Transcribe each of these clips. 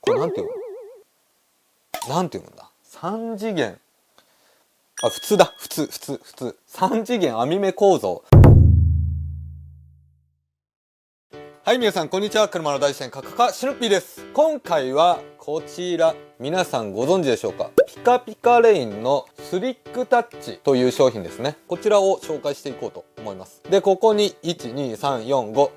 これなんて読むなんて読むんだ。3次元。あ、普通だ。普通。3次元網目構造。はい、皆さん、こんにちは。車の大自然カカシヌッピーです。今回はこちら。皆さんご存知でしょうか？ピカピカレインのスリックタッチという商品ですね。こちらを紹介していこうと思います。で、ここに1、2、3、4、5、5個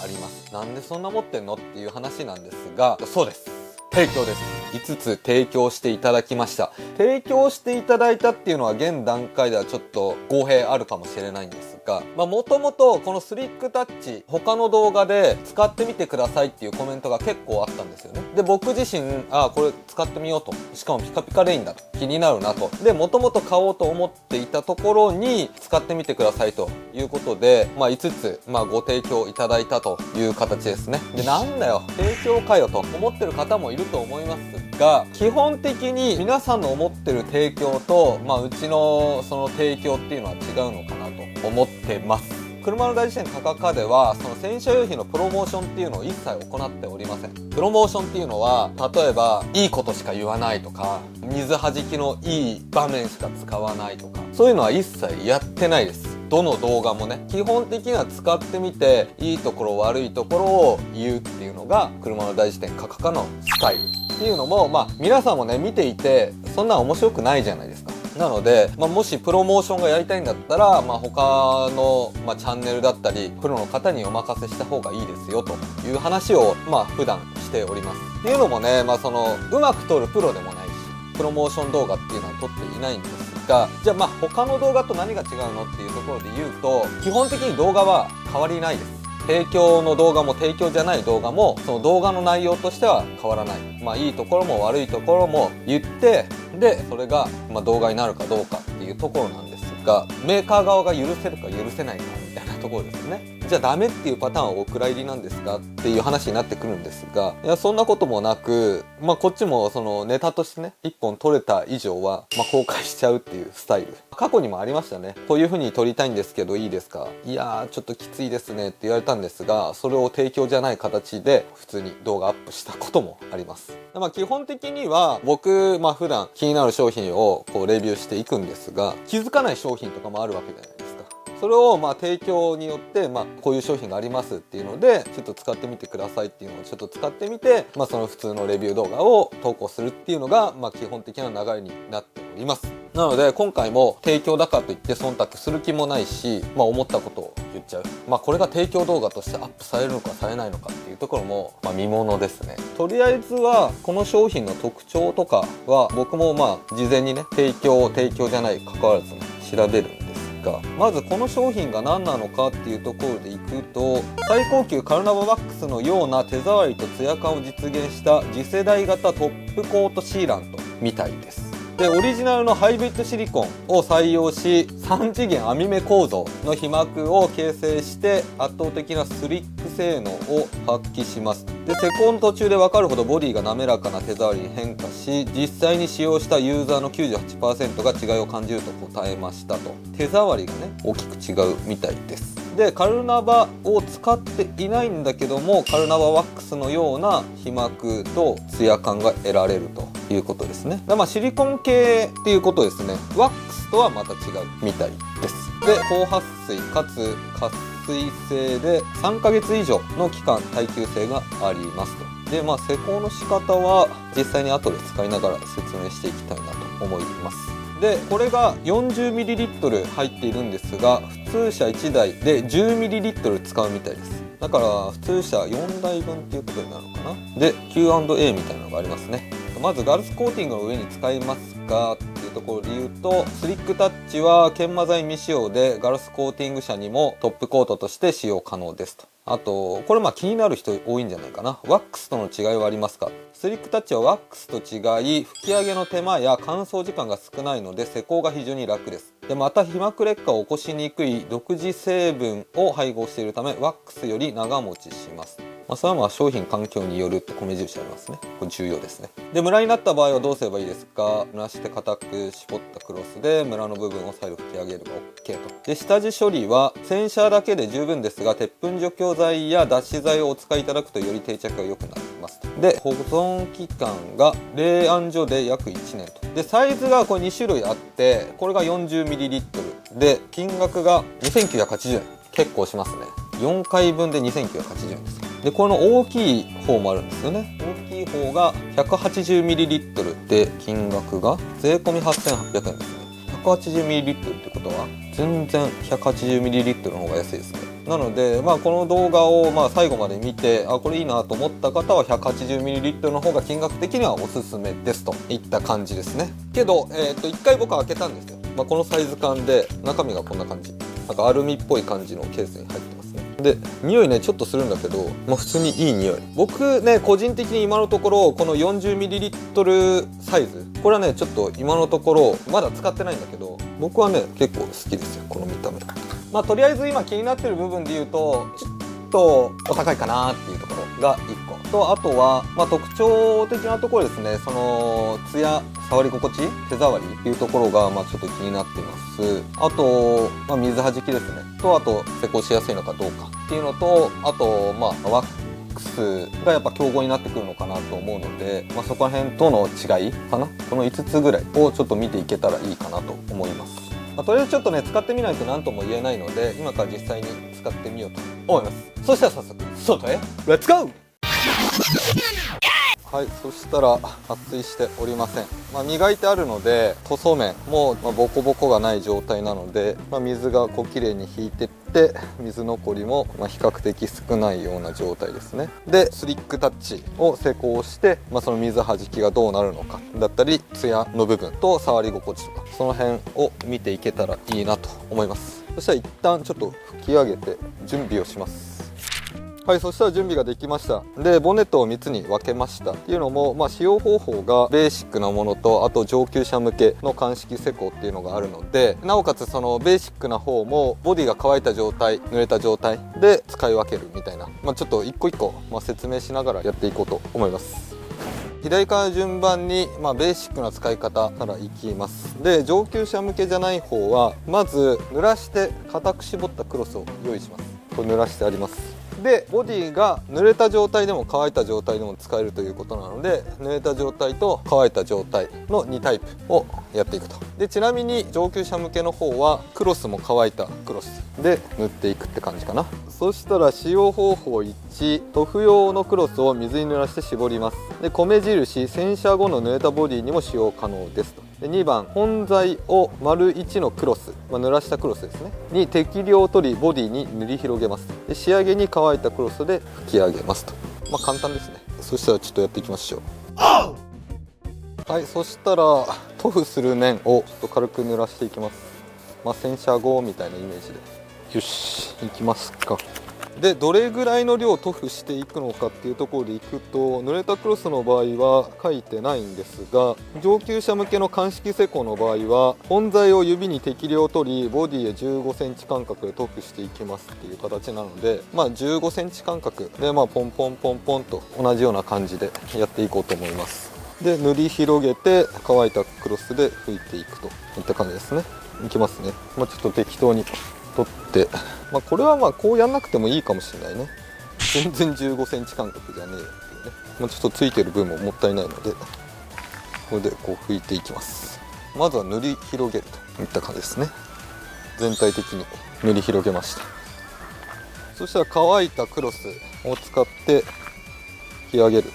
あります。なんでそんな持ってんのっていう話なんですが、そうです。提供です。5つ提供していただきました。提供していただいたっていうのは現段階ではちょっと語弊あるかもしれないんですが、もともとこのスリックタッチ他の動画で使ってみてくださいっていうコメントが結構あったんですよね。で、僕自身これ使ってみようと、しかもピカピカレインだと気になるなと、でもともと買おうと思っていたところに使ってみてくださいということで、5つご提供いただいたという形ですね。で、なんだよ提供かよと思ってる方もいると思いますが、基本的に皆さんの思ってる提供と、うちのその提供っていうのは違うのかなと思ってます。車の大自然カカカではその洗車用品のプロモーションっていうのを一切行っておりません。プロモーションっていうのは例えばいいことしか言わないとか、水はじきのいい場面しか使わないとか、そういうのは一切やってないです。どの動画もね、基本的には使ってみていいところ悪いところを言うっていうのが車の大自然カカカのスタイルっていうのも、皆さんもね見ていてそんな面白くないじゃないですか。なので、もしプロモーションがやりたいんだったら、他の、チャンネルだったりプロの方にお任せした方がいいですよという話を普段しております。っていうのもね、そのうまく撮るプロでもないし、プロモーション動画っていうのは撮っていないんですが、じゃあ他の動画と何が違うのっていうところで言うと、基本的に動画は変わりないです。提供の動画も提供じゃない動画もその動画の内容としては変わらない。いいところも悪いところも言って、でそれが動画になるかどうかっていうところなんですが、メーカー側が許せるか許せないかみたいなところですね。じゃあダメっていうパターンはお蔵入りなんですかっていう話になってくるんですが、いやそんなこともなく、こっちもそのネタとしてね1本撮れた以上は公開しちゃうっていうスタイル、過去にもありましたね。こういう風に撮りたいんですけどいいですか、いやーちょっときついですねって言われたんですが、それを提供じゃない形で普通に動画アップしたこともあります。基本的には僕普段気になる商品をこうレビューしていくんですが、気づかない商品とかもあるわけじゃないですか。それを提供によってこういう商品がありますっていうのでちょっと使ってみてくださいっていうのをちょっと使ってみて、その普通のレビュー動画を投稿するっていうのが基本的な流れになっております。なので今回も提供だからといって忖度する気もないし、思ったことを言っちゃう。これが提供動画としてアップされるのかされないのかっていうところも見ものですね。とりあえずはこの商品の特徴とかは僕も事前にね提供じゃない関わらずね調べるんですが、まずこの商品が何なのかっていうところでいくと、最高級カルナバワックスのような手触りとツヤ感を実現した次世代型トップコートシーラントみたいです。で、オリジナルのハイブリッドシリコンを採用し、3次元網目構造の被膜を形成して圧倒的なスリック性能を発揮します。で、施工の途中で分かるほどボディが滑らかな手触りに変化し、実際に使用したユーザーの 98% が違いを感じると答えましたと。手触りがね大きく違うみたいです。で、カルナバを使っていないんだけどもカルナバワックスのような被膜とツヤ感が得られるということですね。シリコン系っていうことですね。ワックスとはまた違うみたいです。で、高撥水かつ撥水性で3ヶ月以上の期間耐久性がありますと。で、施工の仕方は実際に後で使いながら説明していきたいなと思います。で、これが 40ml 入っているんですが、普通車1台で 10ml 使うみたいです。だから普通車4台分っていうことになるのかな。で、 Q&A みたいなのがありますね。まずガラスコーティングの上に使いますかっていうところで言うと、スリックタッチは研磨剤未使用でガラスコーティング車にもトップコートとして使用可能ですと。あとこれ気になる人多いんじゃないかな。ワックスとの違いはありますか。スリックタッチはワックスと違い拭き上げの手間や乾燥時間が少ないので施工が非常に楽です。で、また被膜劣化を起こしにくい独自成分を配合しているためワックスより長持ちします。それは商品環境によるって米印ありますね。これ重要ですね。で、ムラになった場合はどうすればいいですか。濡らして固く絞ったクロスでムラの部分を再度拭き上げれば OK と。で、下地処理は洗車だけで十分ですが、鉄粉除去剤や脱脂剤をお使いいただくとより定着が良くなりますと。で、保存期間が冷暗所で約1年と。で、サイズがこれ2種類あって、これが 40ml で金額が2980円。結構しますね。4回分で2980円です。で、この大きい方もあるんですよね。大きい方が 180ml で金額が税込み8800円ですね。180ml ってことは全然 180ml の方が安いですね。なので、この動画を最後まで見て、これいいなと思った方は 180ml の方が金額的にはおすすめですといった感じですね。けど、1回僕開けたんですよ。このサイズ感で中身がこんな感じ。なんかアルミっぽい感じのケースに入ってますね。で、匂いねちょっとするんだけど、普通にいい匂い。僕ね個人的に今のところこの 40ml サイズ、これはねちょっと今のところまだ使ってないんだけど、僕はね結構好きですよ、この見た目。とりあえず今気になってる部分で言うと、ちょっとお高いかなっていうところが1個と、あとは特徴的なところですね。そのツヤ、触り心地、手触りっていうところがちょっと気になっています。あと、水弾きですねと、あと施工しやすいのかどうかっていうのと、あとワックスがやっぱ競合になってくるのかなと思うので、そこら辺との違いかな、この5つぐらいをちょっと見ていけたらいいかなと思います。とりあえずちょっとね使ってみないと何とも言えないので、今から実際に使ってみようと思います。そしたら早速外へレッツゴー。はい、そしたら撥水しておりません。磨いてあるので塗装面もボコボコがない状態なので、水が綺麗に引いてって水残りも比較的少ないような状態ですね。でスリックタッチを施工して、その水弾きがどうなるのかだったり、ツヤの部分と触り心地とか、その辺を見ていけたらいいなと思います。そしたら一旦ちょっと拭き上げて準備をします。はい、そしたら準備ができました。で、ボンネットを3つに分けました。っていうのも、使用方法がベーシックなものと、あと上級者向けの乾式施工っていうのがあるので、なおかつそのベーシックな方もボディが乾いた状態、濡れた状態で使い分けるみたいな、ちょっと一個一個、説明しながらやっていこうと思います。左から順番に、ベーシックな使い方からいきます。で、上級者向けじゃない方は、まず濡らして固く絞ったクロスを用意します。これ濡らしてあります。で、ボディが濡れた状態でも乾いた状態でも使えるということなので、濡れた状態と乾いた状態の2タイプをやっていくと。で、ちなみに上級者向けの方はクロスも乾いたクロスで塗っていくって感じかな。そしたら使用方法1、塗布用のクロスを水に濡らして絞ります。で、米印洗車後の濡れたボディにも使用可能ですと。で、2番、本材を丸1のクロス、濡らしたクロスですねに適量を取りボディに塗り広げます。で、仕上げに乾いたクロスで拭き上げますと。簡単ですね。そしたらちょっとやっていきましょう。はい、そしたら塗布する面をちょっと軽く濡らしていきます。洗車後みたいなイメージで。よし、いきますか。で、どれぐらいの量塗布していくのかっていうところでいくと、濡れたクロスの場合は書いてないんですが、上級者向けの乾式施工の場合は本材を指に適量取りボディへ15センチ間隔で塗布していきますっていう形なので、15センチ間隔でポンポンポンポンと同じような感じでやっていこうと思います。で、塗り広げて乾いたクロスで拭いていくといった感じですね。いきますね。ちょっと適当に取って、これはこうやんなくてもいいかもしれないね。全然15センチ間隔じゃねえよっていうね。ちょっとついてる分ももったいないので、これでこう拭いていきます。まずは塗り広げるといった感じですね。全体的に塗り広げました。そしたら乾いたクロスを使って拭き上げる。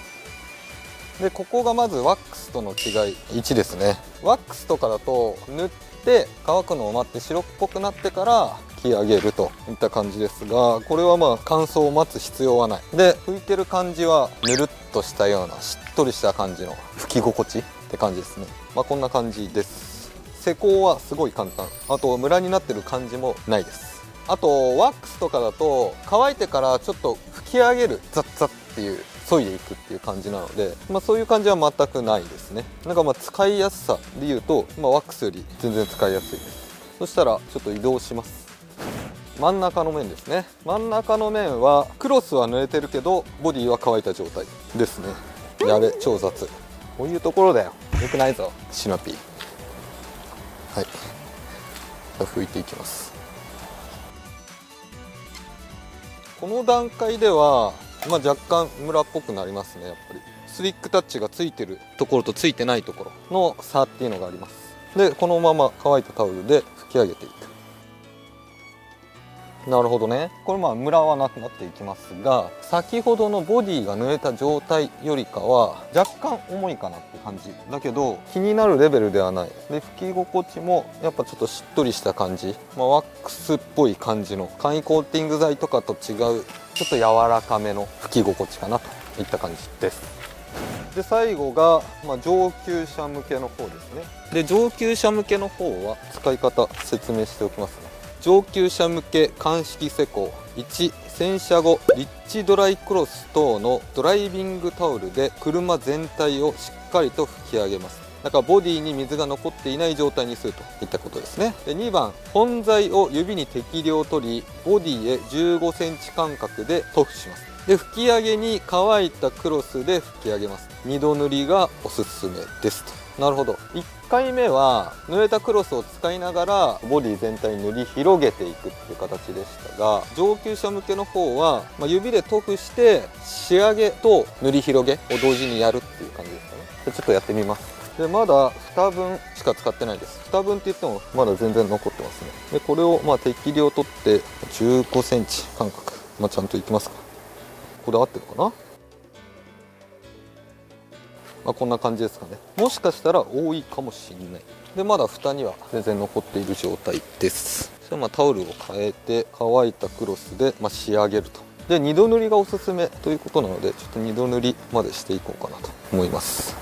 で、ここがまずワックスとの違い1ですね。ワックスとかだと塗って乾くのを待って白っぽくなってから拭き上げるといった感じですが、これは乾燥を待つ必要はない。で、拭いてる感じはぬるっとしたようなしっとりした感じの拭き心地って感じですね。こんな感じです。施工はすごい簡単。あとムラになってる感じもないです。あとワックスとかだと乾いてからちょっと拭き上げる、ザッザッっていう削いでいくっていう感じなので、そういう感じは全くないですね。使いやすさでいうと、ワックスより全然使いやすいです。そしたらちょっと移動します。真ん中の面ですね。真ん中の面はクロスは濡れてるけどボディは乾いた状態ですね。やべ、超雑。こういうところだよ。よくないぞシナピー。はい、拭いていきます。この段階では、若干ムラっぽくなりますね。やっぱりスリックタッチがついてるところとついてないところの差っていうのがあります。でこのまま乾いたタオルで拭き上げていく。なるほどね。これムラはなくなっていきますが、先ほどのボディが濡れた状態よりかは若干重いかなって感じだけど、気になるレベルではない。で拭き心地もやっぱちょっとしっとりした感じ、ワックスっぽい感じの簡易コーティング剤とかと違うちょっと柔らかめの拭き心地かなといった感じです。で最後が、上級者向けの方ですね。で上級者向けの方は使い方説明しておきますね。上級者向け乾式施工1、洗車後リッチドライクロス等のドライビングタオルで車全体をしっかりと拭き上げます。だからボディに水が残っていない状態にするといったことですね。で2番、本剤を指に適量取りボディへ15センチ間隔で塗布します。で拭き上げに乾いたクロスで拭き上げます。2度塗りがおすすめですと。なるほど。1回目は濡れたクロスを使いながらボディ全体に塗り広げていくっていう形でしたが、上級者向けの方は、指で塗布して仕上げと塗り広げを同時にやるっていう感じですかね。でちょっとやってみます。でまだ2分しか使ってないです。2分って言ってもまだ全然残ってますね。でこれを適量取って15センチ間隔、ちゃんといきますか。これ合ってるかな。こんな感じですかね。もしかしたら多いかもしれない。でまだ蓋には全然残っている状態です。そしてタオルを変えて乾いたクロスで仕上げると。で2度塗りがおすすめということなので、ちょっと2度塗りまでしていこうかなと思います。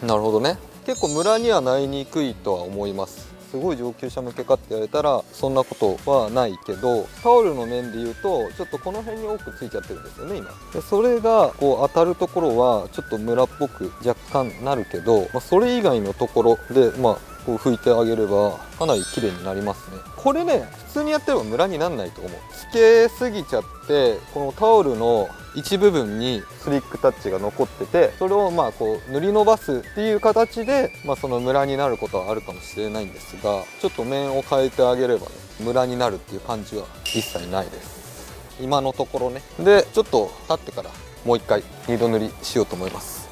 なるほどね。結構ムラにはなりにくいとは思います。すごい上級者向けかって言われたらそんなことはないけど、タオルの面で言うとちょっとこの辺に多くついちゃってるんですよね今。でそれが当たるところはちょっとムラっぽく若干なるけど、それ以外のところでこう拭いてあげればかなり綺麗になりますね。これね、普通にやってればムラにならないと思う。つけすぎちゃってこのタオルの一部分にスリックタッチが残ってて、それをこう塗り伸ばすっていう形で、そのムラになることはあるかもしれないんですが、ちょっと面を変えてあげればね、ムラになるっていう感じは一切ないです今のところね。でちょっと経ってからもう一回2度塗りしようと思います。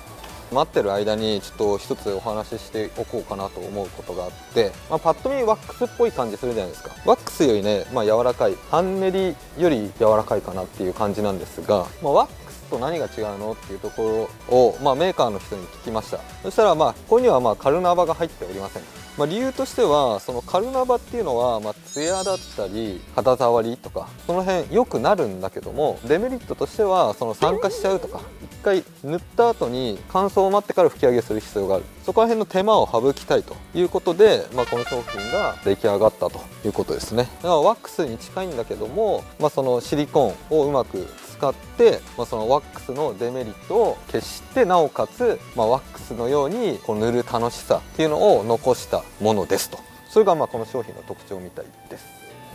待ってる間にちょっと一つお話ししておこうかなと思うことがあって、パッと見ワックスっぽい感じするじゃないですか。ワックスよりね、柔らかい、半練りより柔らかいかなっていう感じなんですが、ワックスと何が違うのっていうところを、メーカーの人に聞きました。そしたらここにはカルナバが入っておりません。理由としてはそのカルナバっていうのはツヤだったり肌触りとかその辺良くなるんだけども、デメリットとしてはその酸化しちゃうとか、一回塗った後に乾燥を待ってから拭き上げする必要がある。そこら辺の手間を省きたいということで、この商品が出来上がったということですね。だからワックスに近いんだけども、そのシリコーンをうまく使って、そのワックスのデメリットを消して、なおかつ、ワックスのようにこう塗る楽しさっていうのを残したものですと。それがこの商品の特徴みたいです。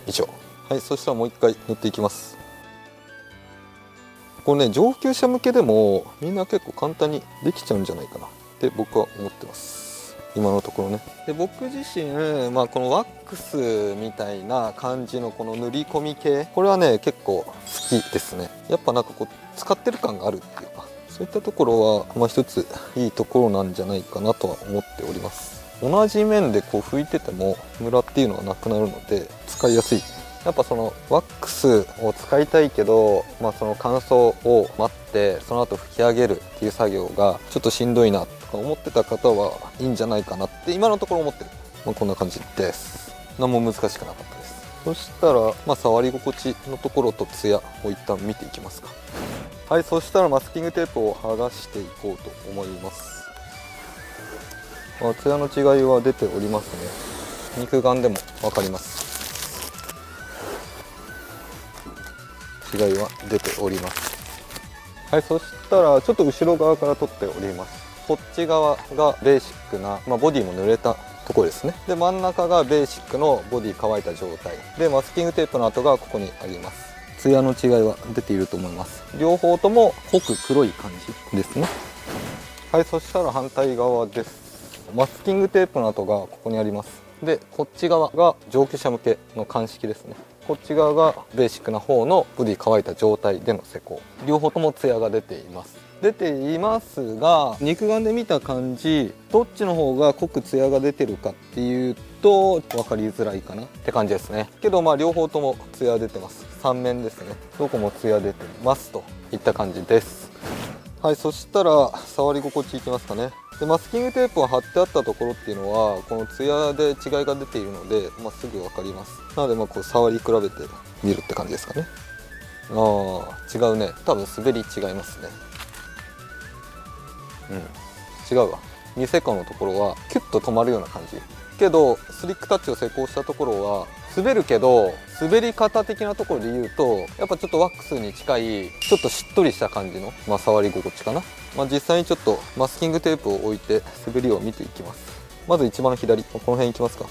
以上。はい、そしたらもう一回塗っていきます。これね、上級者向けでもみんな結構簡単にできちゃうんじゃないかなって僕は思ってます、今のところね。で僕自身、このワックスみたいな感じのこの塗り込み系、これはね結構好きですね。やっぱこう使ってる感があるっていうか、そういったところは一ついいところなんじゃないかなとは思っております。同じ面でこう拭いててもムラっていうのはなくなるので使いやすい。やっぱそのワックスを使いたいけど、その乾燥を待ってその後拭き上げるっていう作業がちょっとしんどいなとか思ってた方はいいんじゃないかなって今のところ思ってる。こんな感じです。何も難しくなかったです。そしたら触り心地のところとツヤを一旦見ていきますか。はい、そしたらマスキングテープを剥がしていこうと思います。ツヤの違いは出ておりますね。肉眼でも分かります。違いは出ております。はい、そしたらちょっと後ろ側から撮っております。こっち側がベーシックな、ボディも濡れたところですね。で真ん中がベーシックのボディ乾いた状態で、マスキングテープの跡がここにあります。ツヤの違いは出ていると思います。両方とも濃く黒い感じですね。はい、そしたら反対側です。マスキングテープの跡がここにあります。でこっち側が上級者向けの鑑識ですね。こっち側がベーシックな方のボディ乾いた状態での施工。両方ともツヤが出ていますが、肉眼で見た感じどっちの方が濃くツヤが出てるかっていうと分かりづらいかなって感じですね。けど両方ともツヤ出てます。3面ですね。どこもツヤ出てますといった感じです。はい、そしたら触り心地いきますかね。でマスキングテープが貼ってあったところっていうのはこのツヤで違いが出ているので、すぐ分かります。なのでこう触り比べてみるって感じですかね。違うね。多分滑り違いますね。違うわ。ニセコのところはキュッと止まるような感じけど、スリックタッチを施工したところは滑るけど、滑り方的なところで言うとやっぱちょっとワックスに近いちょっとしっとりした感じの、触り心地かな。実際にちょっとマスキングテープを置いて滑りを見ていきます。まず一番左、この辺いきますか。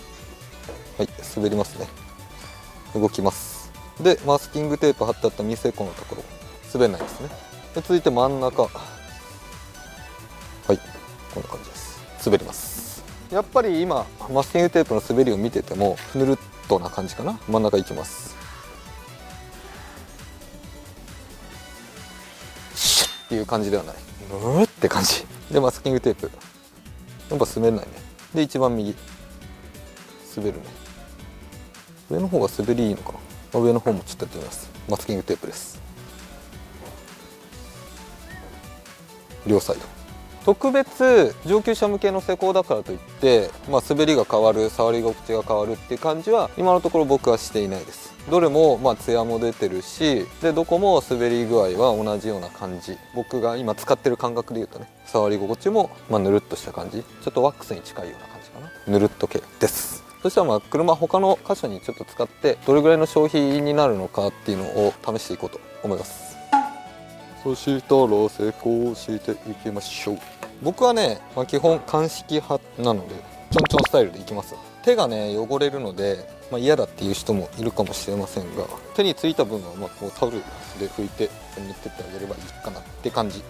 はい、滑りますね。動きます。でマスキングテープ貼ってあったニセコのところ滑らないですね。で続いて真ん中、はい、こんな感じです。滑ります。やっぱり今マスキングテープの滑りを見ててもぬるっとな感じかな。真ん中いきます。シュッっていう感じではない、ぬーって感じでマスキングテープやっぱ滑らないね。で一番右滑るね。上の方が滑りいいのかな。上の方もちょっとやってみます。マスキングテープです。両サイド特別上級者向けの施工だからといって、滑りが変わる、触り心地が変わるっていう感じは今のところ僕はしていないです。どれもツヤも出てるし、でどこも滑り具合は同じような感じ。僕が今使ってる感覚で言うとね、触り心地もぬるっとした感じ、ちょっとワックスに近いような感じかな。ぬるっと系です。そしたら車他の箇所にちょっと使ってどれぐらいの消費になるのかっていうのを試していこうと思います。そしたら施工していきましょう。僕はね、基本鑑識派なのでちょんちょんスタイルでいきます。手がね汚れるので、嫌だっていう人もいるかもしれませんが、手についた分はこうタオルで拭いて塗ってってあげればいいかなって感じ。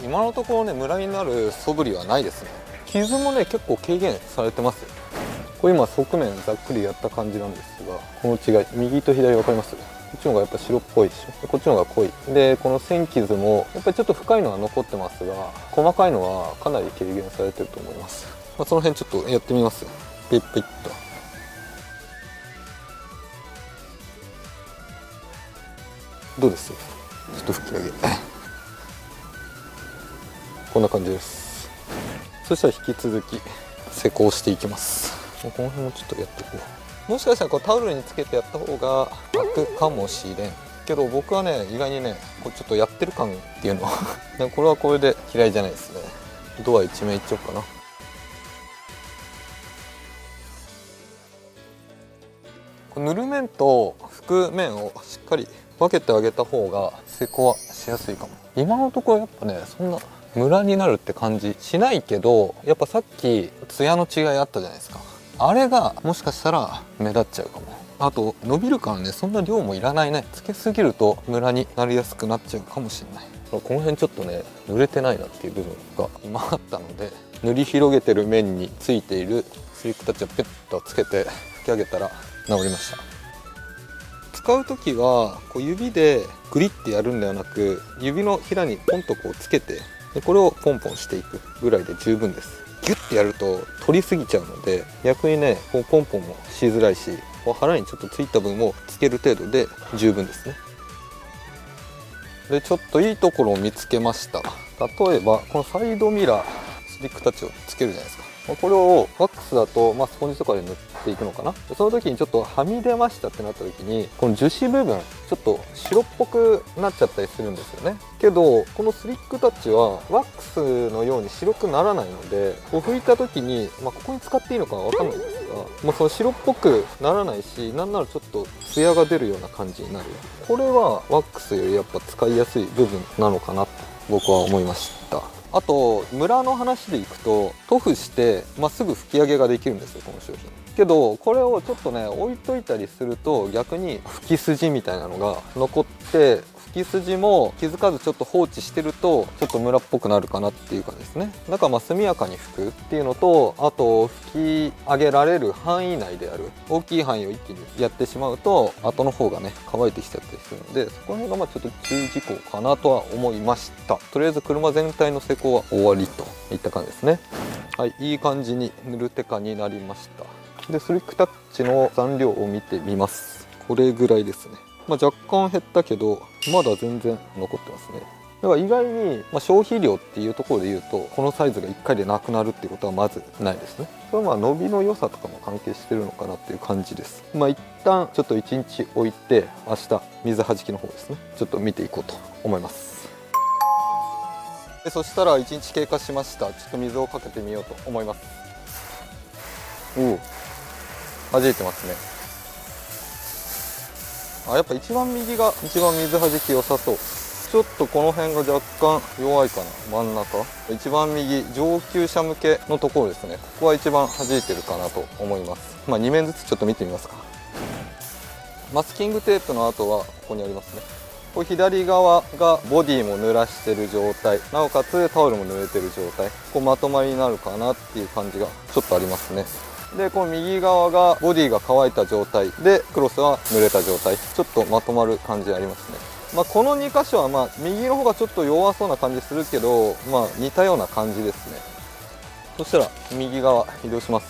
今のところねムラになる素振りはないですね。傷もね結構軽減されてますよ。これ今側面ざっくりやった感じなんですが、この違い右と左分かります？こっちの方がやっぱ白っぽいでしょ。こっちの方が濃いで、この線傷もやっぱりちょっと深いのは残ってますが、細かいのはかなり軽減されてると思います。その辺ちょっとやってみます。ピッピッと。どうです？ちょっと拭き上げこんな感じです。そしたら引き続き施工していきます。この辺もちょっとやっていくね。もしかしたらタオルにつけてやった方が楽かもしれんけど、僕はね意外にねこうちょっとやってる感っていうのこれはこれで嫌いじゃないですね。ドア一面いっちゃおうかな。塗る面と拭く面をしっかり分けてあげた方が施工はしやすいかも。今のところやっぱねそんなムラになるって感じしないけど、やっぱさっきツヤの違いあったじゃないですか。あれがもしかしたら目立っちゃうかも。あと伸びるからね、そんな量もいらないね。つけすぎるとムラになりやすくなっちゃうかもしれない。この辺ちょっとね濡れてないなっていう部分が今あったので、塗り広げてる面についているスリックタッチをペッとつけて拭き上げたら治りました。使う時はこう指でグリッてやるんではなく、指のひらにポンとこうつけて、でこれをポンポンしていくぐらいで十分です。ギュッてやると取りすぎちゃうので、逆にねこうポンポンもしづらいし、こう腹にちょっとついた分をつける程度で十分ですね。でちょっといいところを見つけました。例えばこのサイドミラー、スリックタッチをつけるじゃないですか。これをワックスだと、スポンジとかで塗っていくのかな。その時にちょっとはみ出ましたってなった時に、この樹脂部分ちょっと白っぽくなっちゃったりするんですよね。けどこのスリックタッチはワックスのように白くならないので、こう拭いた時に、ここに使っていいのかは分かんないんですが、その白っぽくならないし、なんならちょっとツヤが出るような感じになる。これはワックスよりやっぱ使いやすい部分なのかなと僕は思いました。あとムラの話でいくと塗布して、すぐ拭き上げができるんですよこの商品。けどこれをちょっとね置いといたりすると逆に拭き筋みたいなのが残って、拭き筋も気づかずちょっと放置してるとちょっとムラっぽくなるかなっていう感じですね。だから速やかに拭くっていうのと、あと拭き上げられる範囲内である大きい範囲を一気にやってしまうと後の方がね乾いてきちゃったりするので、そこら辺がちょっと注意事項かなとは思いました。とりあえず車全体の施工は終わりといった感じですね。はい、いい感じに塗るテカになりました。でスリックタッチの残量を見てみます。これぐらいですね。若干減ったけどまだ全然残ってますね。だから意外に、消費量っていうところで言うとこのサイズが1回でなくなるっていうことはまずないですね。それは伸びの良さとかも関係してるのかなっていう感じです。一旦ちょっと1日置いて明日水はじきの方ですねちょっと見ていこうと思います。でそしたら1日経過しました。ちょっと水をかけてみようと思います。おお、弾いてますね。やっぱ一番右が一番水はじき良さそう。ちょっとこの辺が若干弱いかな。真ん中一番右上級者向けのところですね。ここは一番弾いてるかなと思います。2面ずつちょっと見てみますか。マスキングテープの跡はここにありますね。これ左側がボディも濡らしてる状態、なおかつタオルも濡れてる状態、まとまりになるかなっていう感じがちょっとありますね。でこの右側がボディが乾いた状態でクロスは濡れた状態、ちょっとまとまる感じありますね。この2箇所は右の方がちょっと弱そうな感じするけど、似たような感じですね。そしたら右側移動します。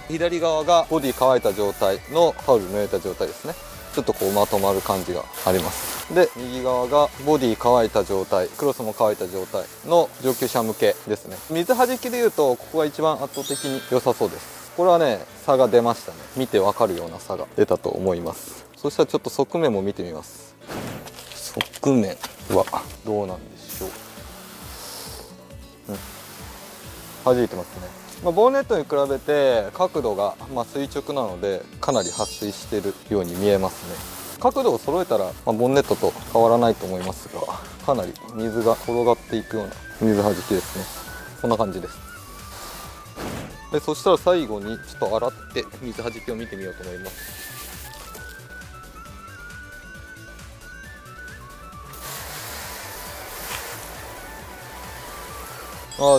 左側がボディ乾いた状態のタオル濡れた状態ですね。ちょっとまとまる感じがあります。で右側がボディ乾いた状態、クロスも乾いた状態の上級者向けですね。水はじきでいうとここが一番圧倒的に良さそうです。これはね差が出ましたね。見てわかるような差が出たと思います。そしたらちょっと側面も見てみます。側面はどうなんでしょう。弾いてますね。ボンネットに比べて角度が垂直なのでかなり撥水しているように見えますね。角度を揃えたらボンネットと変わらないと思いますが、かなり水が転がっていくような水はじきですね。こんな感じです。でそしたら最後にちょっと洗って水はじきを見てみようと思います。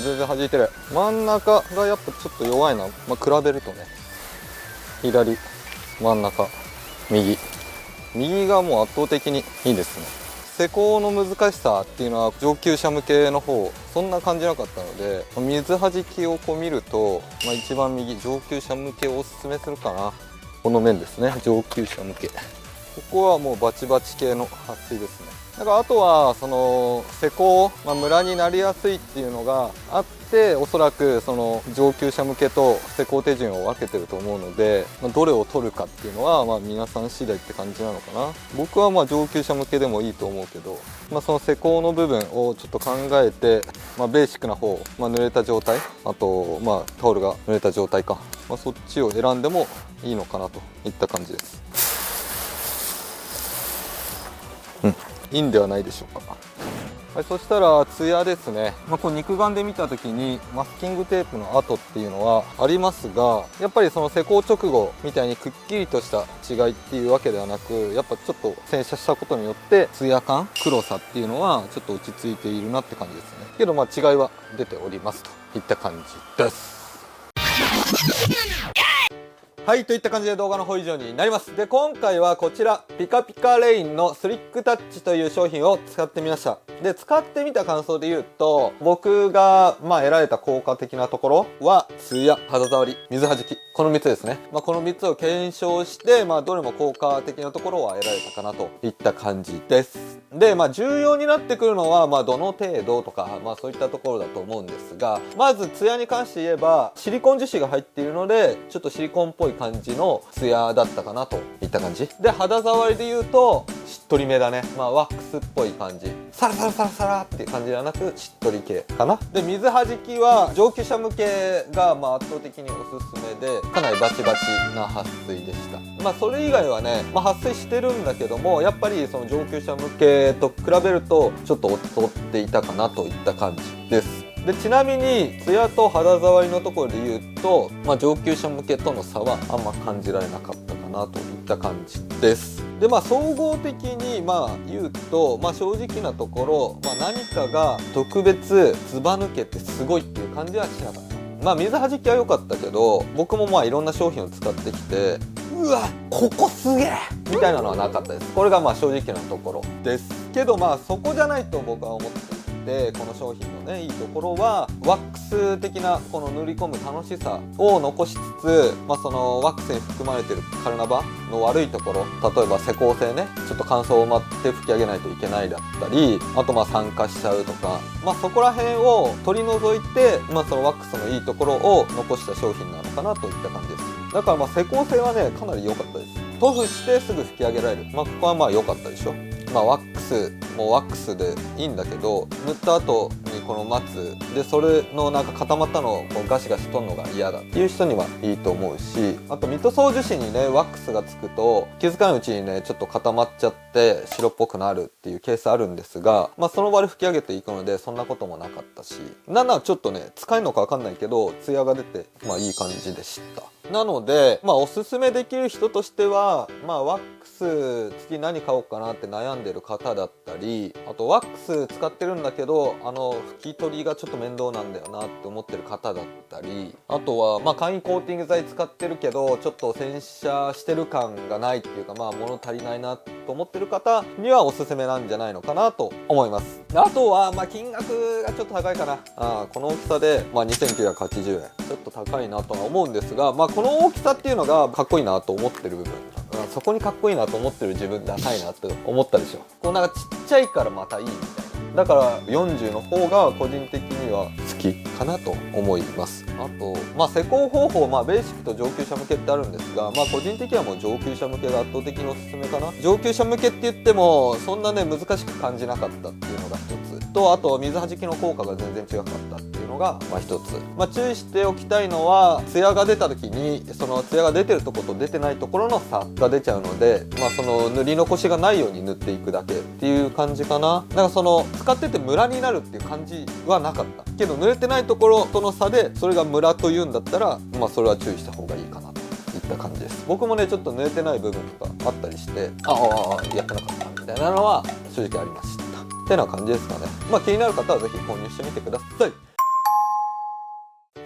全然弾いてる。真ん中がやっぱちょっと弱いな、比べるとね。左真ん中右がもう圧倒的にいいですね。施工の難しさっていうのは上級者向けの方そんな感じなかったので、水はじきを見ると、一番右上級者向けをおすすめするかな。この面ですね、上級者向け。ここはもうバチバチ系の撥水ですね。だからあとはその施工、ムラになりやすいっていうのがあって、おそらくその上級者向けと施工手順を分けてると思うので、どれを取るかっていうのは皆さん次第って感じなのかな。僕は上級者向けでもいいと思うけど、その施工の部分をちょっと考えて、ベーシックな方、濡れた状態、あとタオルが濡れた状態か、そっちを選んでもいいのかなといった感じです。いいんではないでしょうか。はい、そしたらツヤですね。こう肉眼で見た時にマスキングテープの跡っていうのはありますが、やっぱりその施工直後みたいにくっきりとした違いっていうわけではなく、やっぱちょっと洗車したことによってツヤ感、黒さっていうのはちょっと落ち着いているなって感じですね。けど違いは出ておりますといった感じです。はい、といった感じで動画の方以上になります。で、今回はこちら、ピカピカレインのスリックタッチという商品を使ってみました。で、使ってみた感想で言うと、僕が、得られた効果的なところは、ツヤ、肌触り、水はじき。この3つですね。この3つを検証して、どれも効果的なところは得られたかなといった感じです。で、重要になってくるのは、どの程度とか、そういったところだと思うんですが、まずツヤに関して言えば、シリコン樹脂が入っているので、ちょっとシリコンっぽい感じのツヤだったかなといった感じで、肌触りで言うとしっとりめだね。ワックスっぽい感じ、サラサラサラサラっていう感じではなくしっとり系かな。で水はじきは上級者向けが圧倒的におすすめで、かなりバチバチな撥水でした。それ以外はね、撥水してるんだけども、やっぱりその上級者向けと比べるとちょっと劣っていたかなといった感じです。でちなみにツヤと肌触りのところで言うと、上級者向けとの差はあんま感じられなかったかなといった感じです。で総合的に言うと、正直なところ、何かが特別ずば抜けてすごいっていう感じはしなかった。水はじきは良かったけど、僕もいろんな商品を使ってきて、うわここすげえみたいなのはなかったです。これが正直なところですけど、そこじゃないと僕は思っていて、この商品のねいいところはワックス的なこの塗り込む楽しさを残しつつ、そのワックスに含まれてるカルナバの悪いところ、例えば施工性ね、ちょっと乾燥を待って拭き上げないといけないだったり、あと酸化しちゃうとか、そこら辺を取り除いて、そのワックスのいいところを残した商品なのかなといった感じです。だから施工性はねかなり良かったです。塗布してすぐ拭き上げられる、ここは良かったでしょ。ワックスもワックスでいいんだけど、塗った後にこの待つで、それの固まったのをガシガシ取るのが嫌だっていう人にはいいと思うし、あとミト掃除紙にねワックスがつくと気づかないうちにねちょっと固まっちゃって白っぽくなるっていうケースあるんですが、その場で拭き上げていくのでそんなこともなかったし、なんならちょっとね使えるのか分かんないけどツヤが出ていい感じでした。なのでおすすめできる人としては、ワックス次何買おうかなって悩んでる方だったり、あとワックス使ってるんだけど拭き取りがちょっと面倒なんだよなって思ってる方だったり、あとは簡易コーティング剤使ってるけどちょっと洗車してる感がないっていうか物足りないなと思ってる方にはおすすめなんじゃないのかなと思います。あとは金額がちょっと高いかな。この大きさで2980円ちょっと高いなとは思うんですが、この大きさっていうのがかっこいいなと思ってる部分、そこにかっこいいなと思ってる自分ダサいなって思ったでしょ。こうちっちゃいからまたいいみたいな。だから40の方が個人的には好きかなと思います。あと施工方法ベーシックと上級者向けってあるんですが、個人的にはもう上級者向けが圧倒的におすすめかな。上級者向けって言ってもそんなね難しく感じなかったっていうのが一つと、あと水はじきの効果が全然違かったっていうのが一つ。注意しておきたいのはツヤが出た時にそのツヤが出てるところと出てないところの差が出ちゃうので、その塗り残しがないように塗っていくだけっていう感じかな。その使っててムラになるっていう感じはなかったけど、塗れてないところとの差でそれがムラというんだったらそれは注意した方がいいかなといった感じです。僕もねちょっと塗れてない部分とかあったりして、やってなかったみたいなのは正直ありましたってな感じですかね。気になる方はぜひ購入してみてください。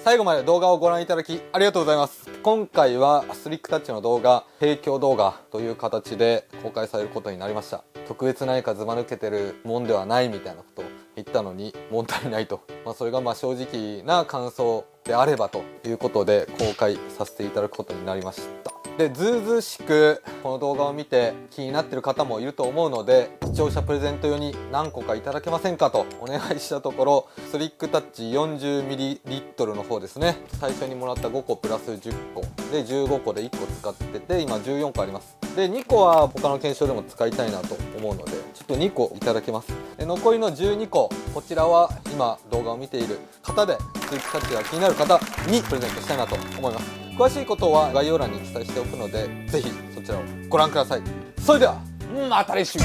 最後まで動画をご覧いただきありがとうございます。今回はスリックタッチの動画提供動画という形で公開されることになりました。特別何かずば抜けてるもんではないみたいなことを言ったのに物足りないと、それが正直な感想であればということで公開させていただくことになりました。でずうずうしくこの動画を見て気になってる方もいると思うので、視聴者プレゼント用に何個かいただけませんかとお願いしたところ、スリックタッチ 40ml の方ですね、最初にもらった5個プラス10個で15個で1個使ってて今14個あります。で2個は他の検証でも使いたいなと思うのでちょっと2個いただきます。で残りの12個、こちらは今動画を見ている方でスリックタッチが気になる方にプレゼントしたいなと思います。詳しいことは概要欄に記載しておくのでぜひそちらをご覧ください。それではまた来週。